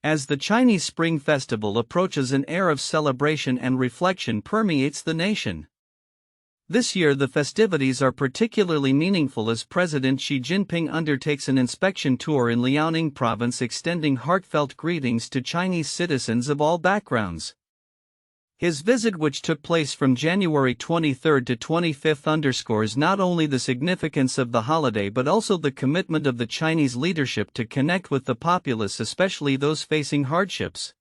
As the Chinese Spring Festival approaches, an air of celebration and reflection permeates the nation. This year the festivities are particularly meaningful as President Xi Jinping undertakes an inspection tour in Liaoning Province, extending heartfelt greetings to Chinese citizens of all backgrounds. His visit, which took place from January 23 to 25, underscores not only the significance of the holiday but also the commitment of the Chinese leadership to connect with the populace, especially those facing hardships.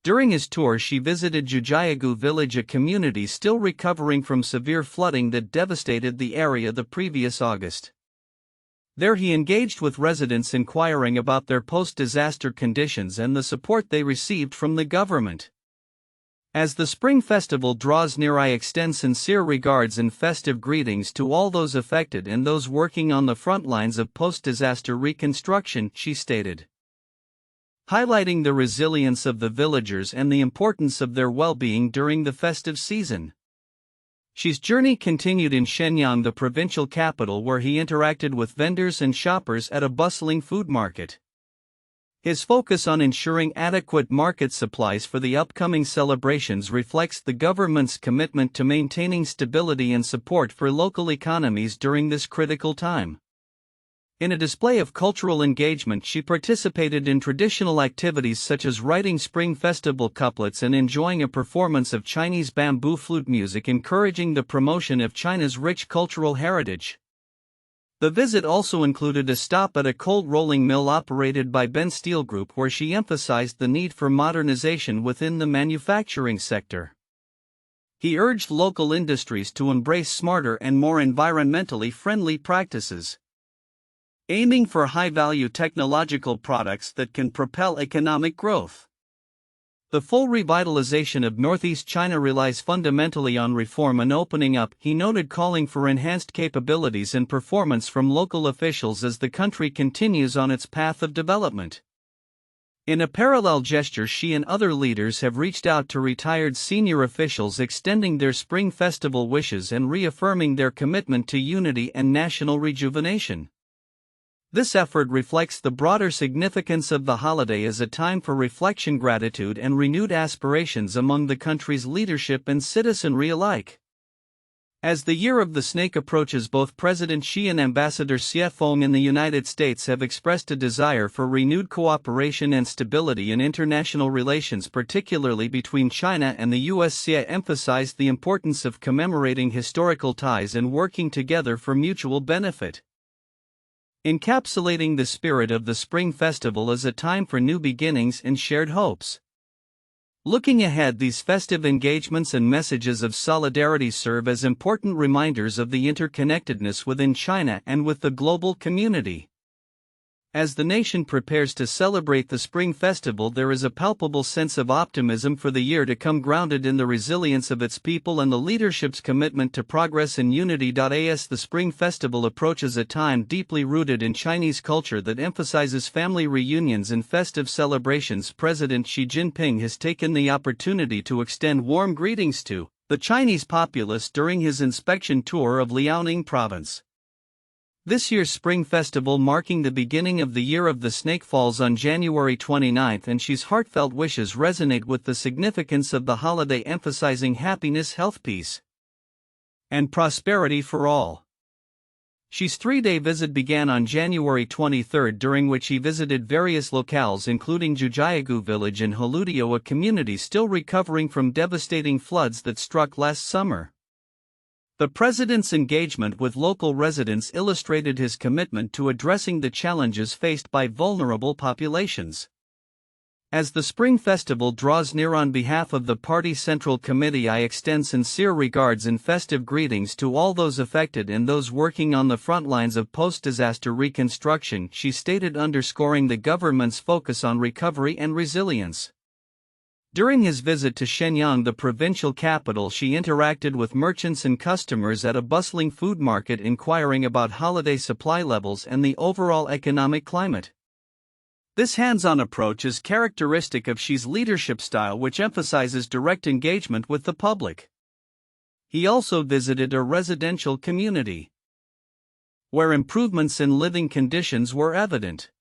During his tour, Xi visited Zhujiagou Village, a community still recovering from severe flooding that devastated the area the previous August. There he engaged with residents, inquiring about their post-disaster conditions and the support they received from the government. As the Spring Festival draws near, I extend sincere regards and festive greetings to all those affected and those working on the front lines of post-disaster reconstruction, she stated. Highlighting the resilience of the villagers and the importance of their well-being during the festive season. Xi's journey continued in Shenyang, the provincial capital, where he interacted with vendors and shoppers at a bustling food market. His focus on ensuring adequate market supplies for the upcoming celebrations reflects the government's commitment to maintaining stability and support for local economies during this critical time. In a display of cultural engagement, she participated in traditional activities such as writing Spring Festival couplets and enjoying a performance of Chinese bamboo flute music, encouraging the promotion of China's rich cultural heritage. The visit also included a stop at a cold rolling mill operated by Ben Steel Group, where she emphasized the need for modernization within the manufacturing sector. He urged local industries to embrace smarter and more environmentally friendly practices, aiming for high-value technological products that can propel economic growth. The full revitalization of Northeast China relies fundamentally on reform and opening up, he noted, calling for enhanced capabilities and performance from local officials as the country continues on its path of development. In a parallel gesture, Xi and other leaders have reached out to retired senior officials, extending their Spring Festival wishes and reaffirming their commitment to unity and national rejuvenation. This effort reflects the broader significance of the holiday as a time for reflection, gratitude, and renewed aspirations among the country's leadership and citizenry alike. As the Year of the Snake approaches, both President Xi and Ambassador Xie Feng in the United States have expressed a desire for renewed cooperation and stability in international relations, particularly between China and the U.S. Xie emphasized the importance of commemorating historical ties and working together for mutual benefit, encapsulating the spirit of the Spring Festival as a time for new beginnings and shared hopes. Looking ahead, these festive engagements and messages of solidarity serve as important reminders of the interconnectedness within China and with the global community. As the nation prepares to celebrate the Spring Festival, there is a palpable sense of optimism for the year to come, grounded in the resilience of its people and the leadership's commitment to progress and unity. As the Spring Festival approaches, a time deeply rooted in Chinese culture that emphasizes family reunions and festive celebrations, President Xi Jinping has taken the opportunity to extend warm greetings to the Chinese populace during his inspection tour of Liaoning Province. This year's Spring Festival, marking the beginning of the Year of the Snake, falls on January 29, and Xi's heartfelt wishes resonate with the significance of the holiday, emphasizing happiness, health, peace, and prosperity for all. Xi's three-day visit began on January 23, during which he visited various locales including Zhujiagou Village and Heartfelt, a community still recovering from devastating floods that struck last summer. The president's engagement with local residents illustrated his commitment to addressing the challenges faced by vulnerable populations. As the Spring Festival draws near, on behalf of the Party Central Committee, I extend sincere regards and festive greetings to all those affected and those working on the front lines of post-disaster reconstruction, she stated, underscoring the government's focus on recovery and resilience. During his visit to Shenyang, the provincial capital, Xi interacted with merchants and customers at a bustling food market, inquiring about holiday supply levels and the overall economic climate. This hands-on approach is characteristic of Xi's leadership style, which emphasizes direct engagement with the public. He also visited a residential community, where improvements in living conditions were evident.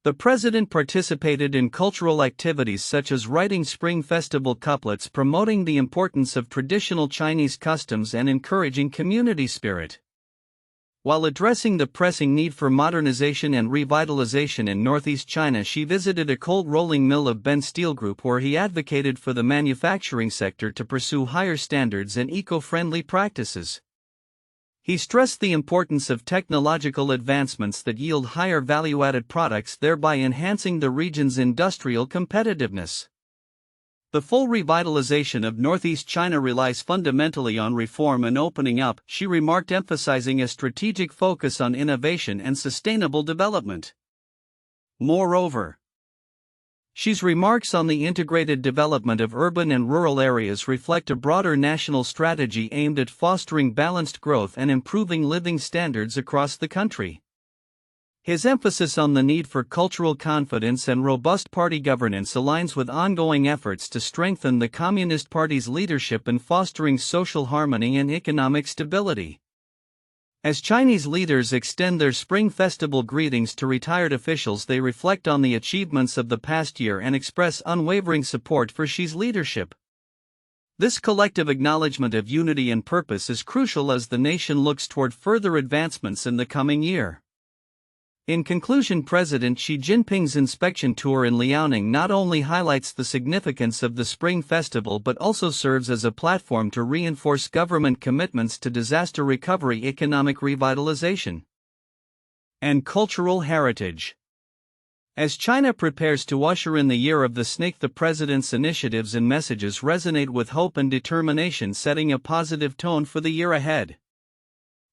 The president participated in cultural activities such as writing Spring Festival couplets promoting the importance of traditional Chinese customs and encouraging community spirit. While addressing the pressing need for modernization and revitalization in northeast China, Xi visited a cold rolling mill of Ben Steel Group where he advocated for the manufacturing sector to pursue higher standards and eco-friendly practices. He stressed the importance of technological advancements that yield higher value-added products, thereby enhancing the region's industrial competitiveness. The full revitalization of northeast China relies fundamentally on reform and opening up, Xi remarked, emphasizing a strategic focus on innovation and sustainable development. Moreover, Xi's remarks on the integrated development of urban and rural areas reflect a broader national strategy aimed at fostering balanced growth and improving living standards across the country. His emphasis on the need for cultural confidence and robust party governance aligns with ongoing efforts to strengthen the Communist Party's leadership in fostering social harmony and economic stability. As Chinese leaders extend their Spring Festival greetings to retired officials, they reflect on the achievements of the past year and express unwavering support for Xi's leadership. This collective acknowledgement of unity and purpose is crucial as the nation looks toward further advancements in the coming year. In conclusion, President Xi Jinping's inspection tour in Liaoning not only highlights the significance of the Spring Festival but also serves as a platform to reinforce government commitments to disaster recovery, economic revitalization, and cultural heritage. As China prepares to usher in the Year of the Snake, the president's initiatives and messages resonate with hope and determination, setting a positive tone for the year ahead.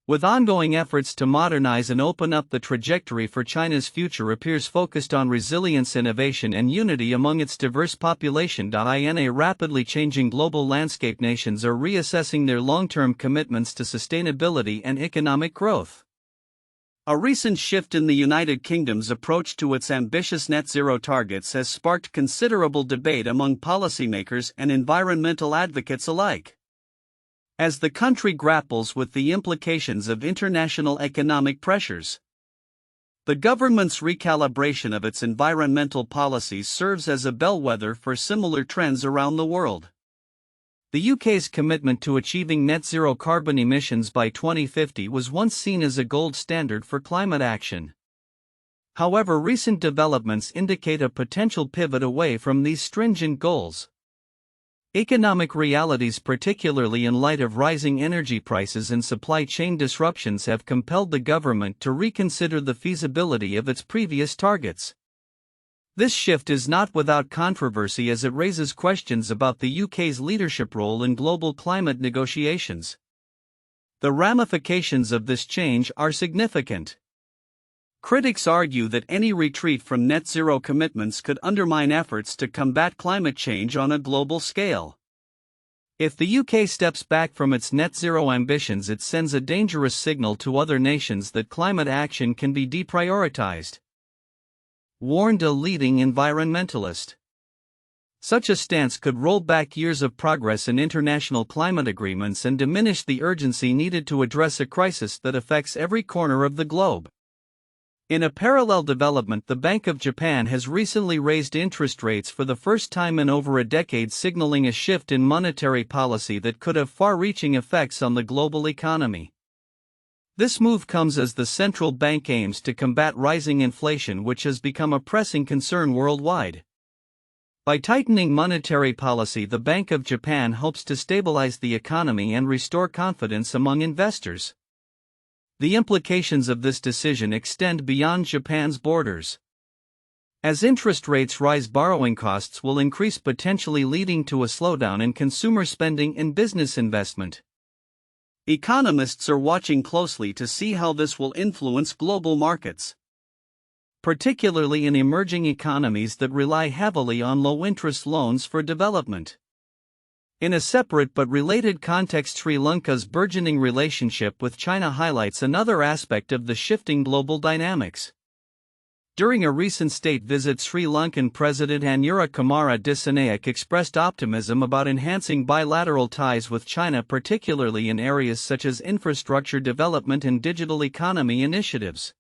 With ongoing efforts to modernize and open up, the trajectory for China's future appears focused on resilience, innovation, and unity among its diverse population. In a rapidly changing global landscape, nations are reassessing their long-term commitments to sustainability and economic growth. A recent shift in the United Kingdom's approach to its ambitious net zero targets has sparked considerable debate among policymakers and environmental advocates alike. As the country grapples with the implications of international economic pressures, the government's recalibration of its environmental policies serves as a bellwether for similar trends around the world. The UK's commitment to achieving net zero carbon emissions by 2050 was once seen as a gold standard for climate action. However, recent developments indicate a potential pivot away from these stringent goals. Economic realities, particularly in light of rising energy prices and supply chain disruptions, have compelled the government to reconsider the feasibility of its previous targets. This shift is not without controversy as it raises questions about the UK's leadership role in global climate negotiations. The ramifications of this change are significant. Critics argue that any retreat from net zero commitments could undermine efforts to combat climate change on a global scale. If the UK steps back from its net zero ambitions, it sends a dangerous signal to other nations that climate action can be deprioritized, warned a leading environmentalist. Such a stance could roll back years of progress in international climate agreements and diminish the urgency needed to address a crisis that affects every corner of the globe. In a parallel development, the Bank of Japan has recently raised interest rates for the first time in over a decade, signaling a shift in monetary policy that could have far-reaching effects on the global economy. This move comes as the central bank aims to combat rising inflation, which has become a pressing concern worldwide. By tightening monetary policy, the Bank of Japan hopes to stabilize the economy and restore confidence among investors. The implications of this decision extend beyond Japan's borders. As interest rates rise, borrowing costs will increase, potentially leading to a slowdown in consumer spending and business investment. Economists are watching closely to see how this will influence global markets, particularly in emerging economies that rely heavily on low-interest loans for development. In a separate but related context, Sri Lanka's burgeoning relationship with China highlights another aspect of the shifting global dynamics. During a recent state visit, Sri Lankan President Anura Kumara Dissanayake expressed optimism about enhancing bilateral ties with China, particularly in areas such as infrastructure development and digital economy initiatives.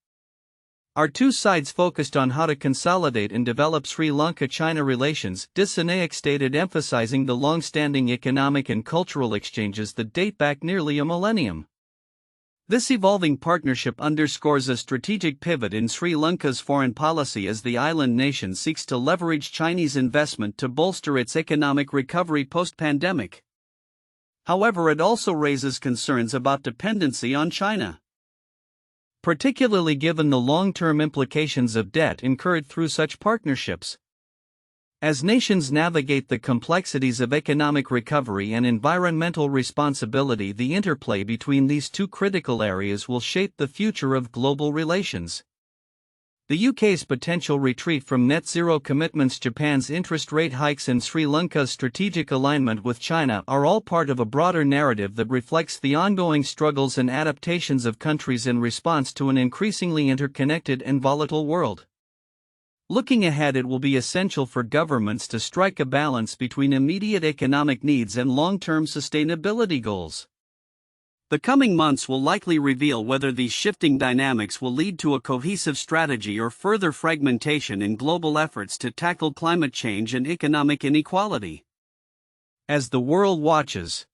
Our two sides focused on how to consolidate and develop Sri Lanka-China relations, Dissanayake stated, emphasizing the long-standing economic and cultural exchanges that date back nearly a millennium. This evolving partnership underscores a strategic pivot in Sri Lanka's foreign policy as the island nation seeks to leverage Chinese investment to bolster its economic recovery post-pandemic. However, it also raises concerns about dependency on China, particularly given the long-term implications of debt incurred through such partnerships. As nations navigate the complexities of economic recovery and environmental responsibility, the interplay between these two critical areas will shape the future of global relations. The UK's potential retreat from net zero commitments, Japan's interest rate hikes, and Sri Lanka's strategic alignment with China are all part of a broader narrative that reflects the ongoing struggles and adaptations of countries in response to an increasingly interconnected and volatile world. Looking ahead, it will be essential for governments to strike a balance between immediate economic needs and long-term sustainability goals. The coming months will likely reveal whether these shifting dynamics will lead to a cohesive strategy or further fragmentation in global efforts to tackle climate change and economic inequality. As the world watches,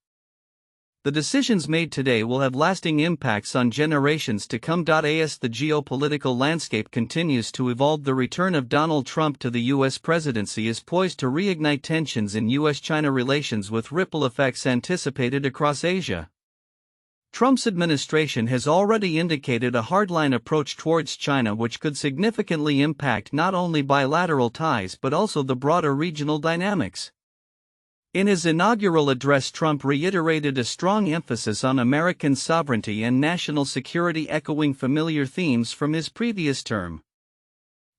the decisions made today will have lasting impacts on generations to come. As the geopolitical landscape continues to evolve, the return of Donald Trump to the U.S. presidency is poised to reignite tensions in U.S.-China relations, with ripple effects anticipated across Asia. Trump's administration has already indicated a hardline approach towards China, which could significantly impact not only bilateral ties but also the broader regional dynamics. In his inaugural address, Trump reiterated a strong emphasis on American sovereignty and national security, echoing familiar themes from his previous term.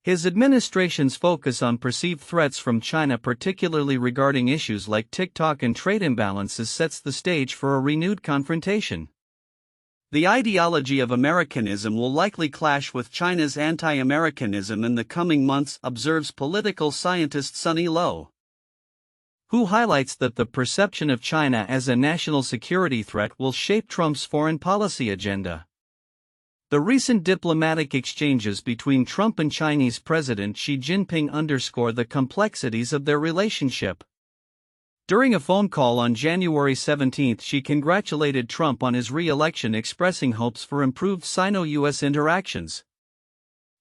His administration's focus on perceived threats from China, particularly regarding issues like TikTok and trade imbalances, sets the stage for a renewed confrontation. The ideology of Americanism will likely clash with China's anti-Americanism in the coming months, observes political scientist Sunny Low, who highlights that the perception of China as a national security threat will shape Trump's foreign policy agenda. The recent diplomatic exchanges between Trump and Chinese President Xi Jinping underscore the complexities of their relationship. During a phone call on January 17, Xi congratulated Trump on his re-election, expressing hopes for improved Sino-US interactions.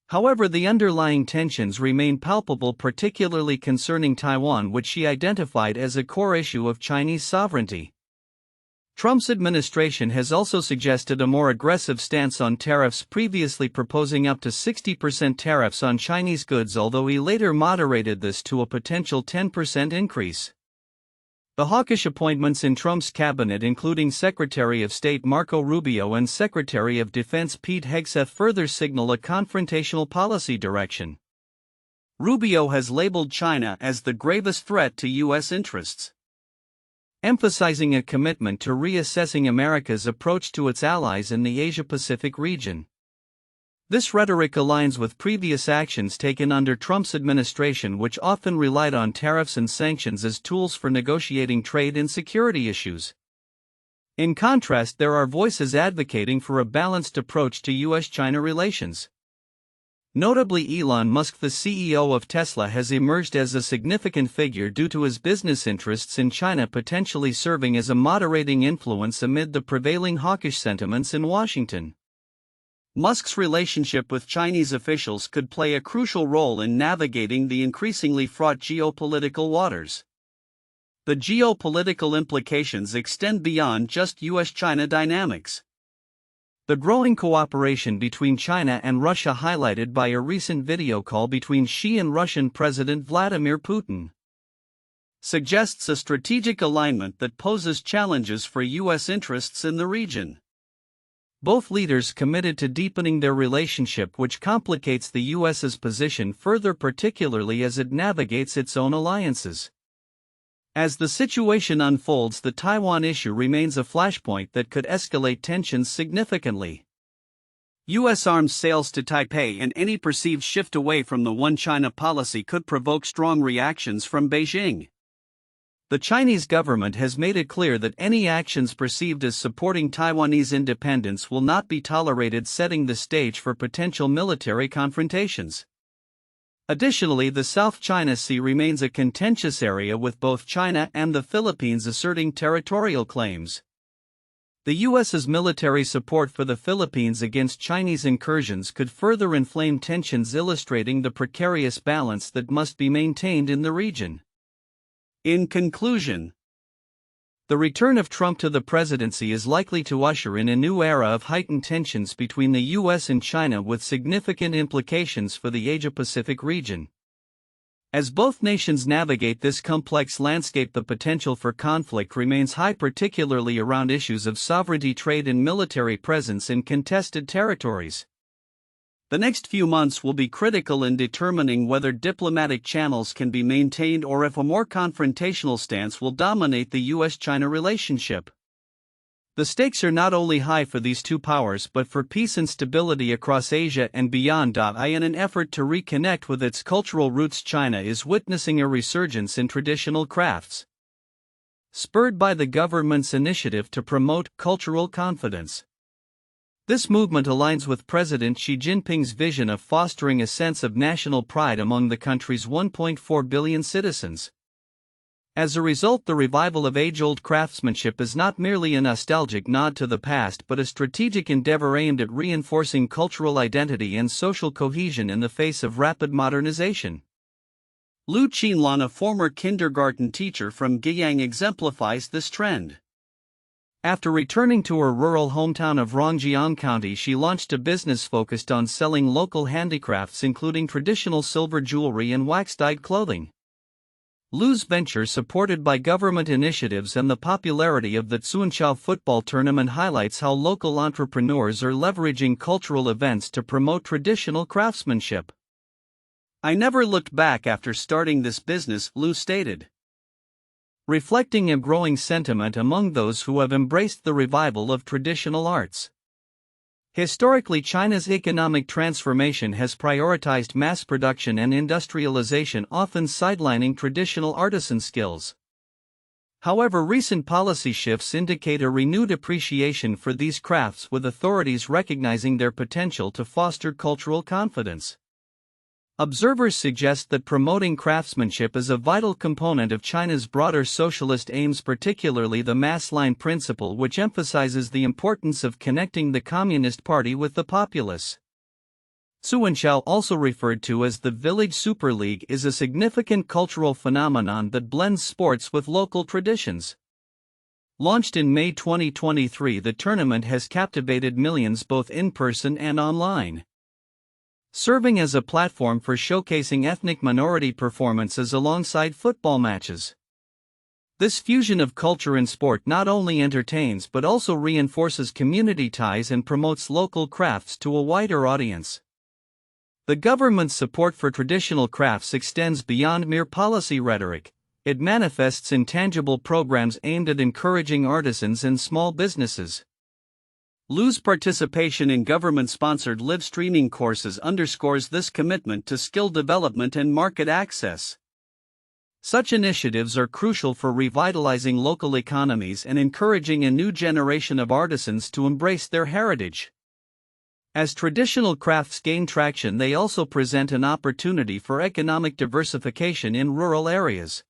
However, the underlying tensions remain palpable, particularly concerning Taiwan, which Xi identified as a core issue of Chinese sovereignty. Trump's administration has also suggested a more aggressive stance on tariffs, previously proposing up to 60% tariffs on Chinese goods, although he later moderated this to a potential 10% increase. The hawkish appointments in Trump's cabinet, including Secretary of State Marco Rubio and Secretary of Defense Pete Hegseth, further signal a confrontational policy direction. Rubio has labeled China as the gravest threat to U.S. interests, emphasizing a commitment to reassessing America's approach to its allies in the Asia-Pacific region. This rhetoric aligns with previous actions taken under Trump's administration, which often relied on tariffs and sanctions as tools for negotiating trade and security issues. In contrast, there are voices advocating for a balanced approach to U.S.-China relations. Notably, Elon Musk, the CEO of Tesla, has emerged as a significant figure due to his business interests in China, potentially serving as a moderating influence amid the prevailing hawkish sentiments in Washington. Musk's relationship with Chinese officials could play a crucial role in navigating the increasingly fraught geopolitical waters. The geopolitical implications extend beyond just U.S.-China dynamics. The growing cooperation between China and Russia, highlighted by a recent video call between Xi and Russian President Vladimir Putin, suggests a strategic alignment that poses challenges for U.S. interests in the region. Both leaders committed to deepening their relationship, which complicates the U.S.'s position further, particularly as it navigates its own alliances. As the situation unfolds, the Taiwan issue remains a flashpoint that could escalate tensions significantly. U.S. arms sales to Taipei and any perceived shift away from the One China policy could provoke strong reactions from Beijing. The Chinese government has made it clear that any actions perceived as supporting Taiwanese independence will not be tolerated, setting the stage for potential military confrontations. Additionally, the South China Sea remains a contentious area, with both China and the Philippines asserting territorial claims. The U.S.'s military support for the Philippines against Chinese incursions could further inflame tensions, illustrating the precarious balance that must be maintained in the region. In conclusion, the return of Trump to the presidency is likely to usher in a new era of heightened tensions between the U.S. and China, with significant implications for the Asia-Pacific region. As both nations navigate this complex landscape, the potential for conflict remains high, particularly around issues of sovereignty, trade, and military presence in contested territories. The next few months will be critical in determining whether diplomatic channels can be maintained or if a more confrontational stance will dominate the U.S.-China relationship. The stakes are not only high for these two powers but for peace and stability across Asia and beyond. In an effort to reconnect with its cultural roots, China is witnessing a resurgence in traditional crafts, spurred by the government's initiative to promote cultural confidence. This movement aligns with President Xi Jinping's vision of fostering a sense of national pride among the country's 1.4 billion citizens. As a result, the revival of age-old craftsmanship is not merely a nostalgic nod to the past but a strategic endeavor aimed at reinforcing cultural identity and social cohesion in the face of rapid modernization. Lu Qinlan, a former kindergarten teacher from Guiyang, exemplifies this trend. After returning to her rural hometown of Rongjiang County, she launched a business focused on selling local handicrafts, including traditional silver jewelry and wax-dyed clothing. Lu's venture, supported by government initiatives and the popularity of the Zhujiagou football tournament, highlights how local entrepreneurs are leveraging cultural events to promote traditional craftsmanship. "I never looked back after starting this business," Lu stated, reflecting a growing sentiment among those who have embraced the revival of traditional arts. Historically, China's economic transformation has prioritized mass production and industrialization, often sidelining traditional artisan skills. However, recent policy shifts indicate a renewed appreciation for these crafts, with authorities recognizing their potential to foster cultural confidence. Observers suggest that promoting craftsmanship is a vital component of China's broader socialist aims, particularly the mass line principle, which emphasizes the importance of connecting the Communist Party with the populace. Zhujiagou, also referred to as the Village Super League, is a significant cultural phenomenon that blends sports with local traditions. Launched in May 2023, the tournament has captivated millions both in person and online, serving as a platform for showcasing ethnic minority performances alongside football matches. This fusion of culture and sport not only entertains but also reinforces community ties and promotes local crafts to a wider audience. The government's support for traditional crafts extends beyond mere policy rhetoric. It manifests in tangible programs aimed at encouraging artisans and small businesses. Lu's participation in government-sponsored live streaming courses underscores this commitment to skill development and market access. Such initiatives are crucial for revitalizing local economies and encouraging a new generation of artisans to embrace their heritage. As traditional crafts gain traction, they also present an opportunity for economic diversification in rural areas.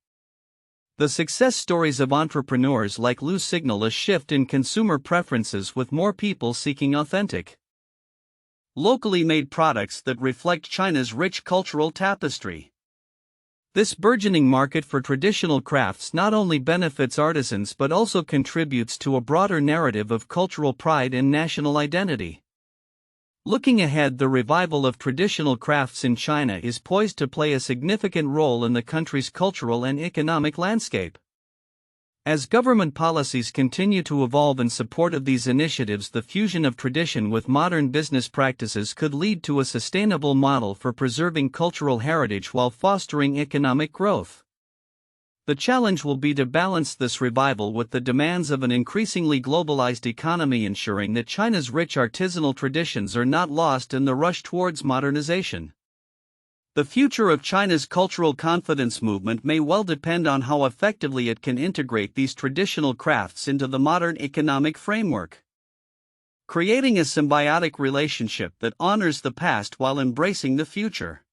The success stories of entrepreneurs like Lu signal a shift in consumer preferences, with more people seeking authentic, locally made products that reflect China's rich cultural tapestry. This burgeoning market for traditional crafts not only benefits artisans but also contributes to a broader narrative of cultural pride and national identity. Looking ahead, the revival of traditional crafts in China is poised to play a significant role in the country's cultural and economic landscape. As government policies continue to evolve in support of these initiatives, the fusion of tradition with modern business practices could lead to a sustainable model for preserving cultural heritage while fostering economic growth. The challenge will be to balance this revival with the demands of an increasingly globalized economy, ensuring that China's rich artisanal traditions are not lost in the rush towards modernization. The future of China's cultural confidence movement may well depend on how effectively it can integrate these traditional crafts into the modern economic framework, creating a symbiotic relationship that honors the past while embracing the future.